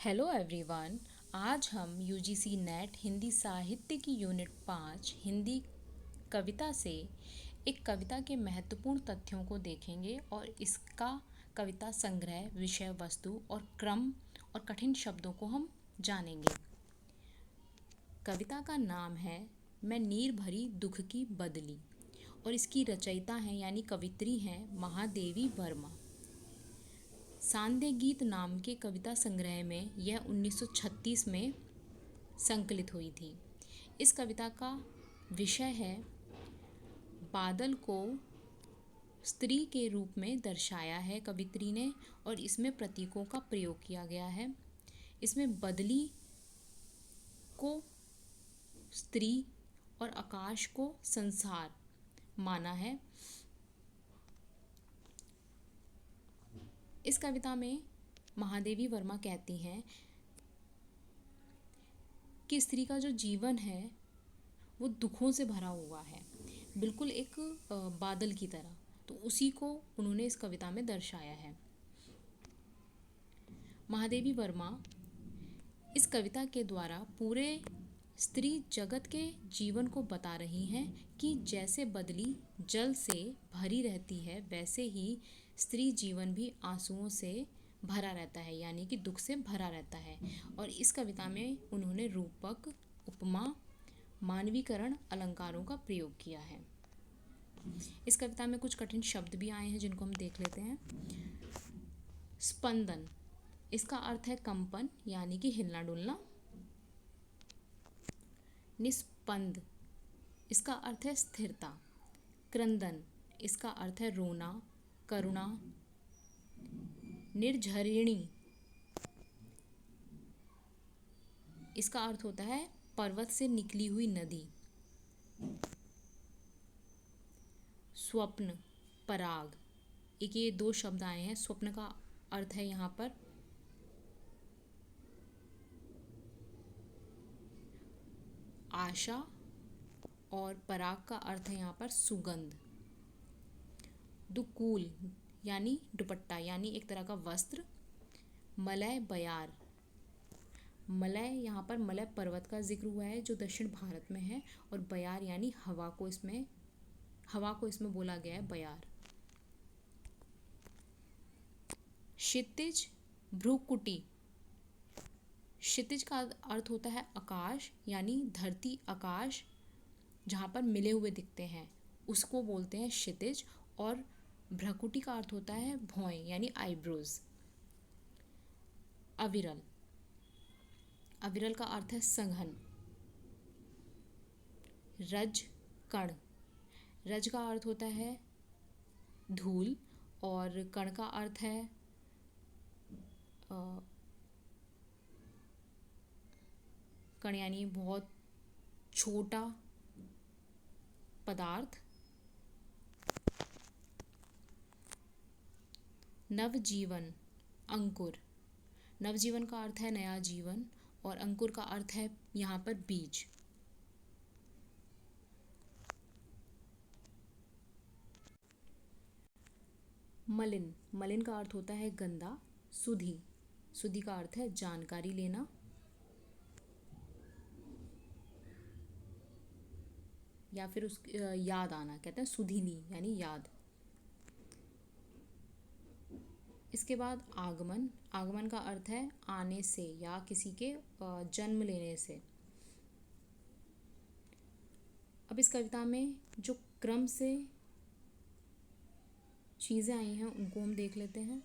Hello everyone. आज हम UGC net Hindi साहित्य की यूनिट 5 हिंदी कविता से एक कविता के महत्वपूर्ण तथ्यों को देखेंगे और इसका कविता संग्रह, विषय वस्तु और क्रम और कठिन शब्दों को हम जानेंगे। कविता का नाम है मैं नीर भरी दुख की बदली और इसकी रचयिता हैं यानी कवित्री हैं महादेवी वर्मा। सांध्य गीत नाम के कविता संग्रह में यह 1936 में संकलित हुई थी। इस कविता का विषय है बादल को स्त्री के रूप में दर्शाया है कवित्री ने और इसमें प्रतीकों का प्रयोग किया गया है। इसमें बदली को स्त्री और आकाश को संसार माना है। इस कविता में महादेवी वर्मा कहती हैं कि स्त्री का जो जीवन है वो दुखों से भरा हुआ है, बिल्कुल एक बादल की तरह। तो उसी को उन्होंने इस कविता में दर्शाया है। महादेवी वर्मा इस कविता के द्वारा पूरे स्त्री जगत के जीवन को बता रही हैं कि जैसे बदली जल से भरी रहती है वैसे ही स्त्री जीवन भी आंसुओं से भरा रहता है, यानी कि दुख से भरा रहता है। और इस कविता में उन्होंने रूपक, उपमा, मानवीकरण अलंकारों का प्रयोग किया है। इस कविता में कुछ कठिन शब्द भी आए हैं जिनको हम देख लेते हैं। स्पंदन, इसका अर्थ है कंपन यानी कि हिलना डुलना। निस्पंद, इसका अर्थ है स्थिरता। क्रंदन, इसका अर्थ है रोना, करुणा। निर्झरिणी, इसका अर्थ होता है पर्वत से निकली हुई नदी। स्वप्न, पराग, एक ये दो शब्द आए हैं। स्वप्न का अर्थ है यहाँ पर आशा और पराग का अर्थ है यहाँ पर सुगंध। दुकूल यानी दुपट्टा यानी एक तरह का वस्त्र। मलय बयार, मलय यहाँ पर मलय पर्वत का जिक्र हुआ है जो दक्षिण भारत में है, और बयार यानी हवा को इसमें बोला गया है बयार। क्षितिज भ्रुकुटी, क्षितिज का अर्थ होता है आकाश यानी धरती आकाश जहाँ पर मिले हुए दिखते हैं उसको बोलते हैं क्षितिज। और भ्रुकुटी का अर्थ होता है भौएं यानी आईब्रोज। अविरल, अविरल का अर्थ है संघन। रज कण, रज का अर्थ होता है धूल और कण का अर्थ है कण यानी बहुत छोटा पदार्थ। नवजीवन, अंकुर, नवजीवन का अर्थ है नया जीवन और अंकुर का अर्थ है यहाँ पर बीज। मलिन, मलिन का अर्थ होता है गंदा। सुधी, सुधी का अर्थ है जानकारी लेना या फिर उस याद आना, कहते हैं सुधीनी यानी याद। इसके बाद आगमन, आगमन का अर्थ है आने से या किसी के जन्म लेने से। अब इस कविता में जो क्रम से चीज़ें आई हैं उनको हम देख लेते हैं।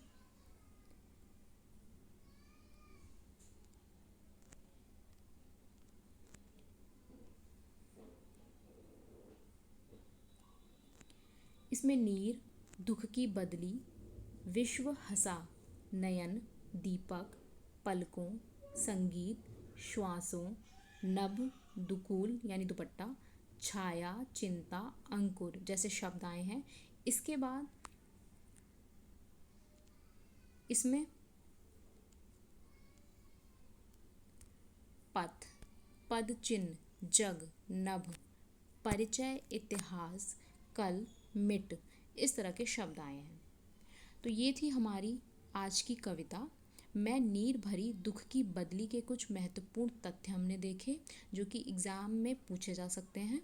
इसमें नीर, दुख की बदली, विश्व हंसा, नयन, दीपक, पलकों, संगीत, श्वासों, नभ, दुकूल यानी दुपट्टा, छाया, चिंता, अंकुर जैसे शब्द आए हैं। इसके बाद इसमें पथ, पद चिन्ह, जग, नभ, परिचय, इतिहास, कल, मिट इस तरह के शब्द आए हैं। तो ये थी हमारी आज की कविता। मैं नीर भरी दुख की बदली के कुछ महत्वपूर्ण तथ्य हमने देखे जो कि एग्ज़ाम में पूछे जा सकते हैं।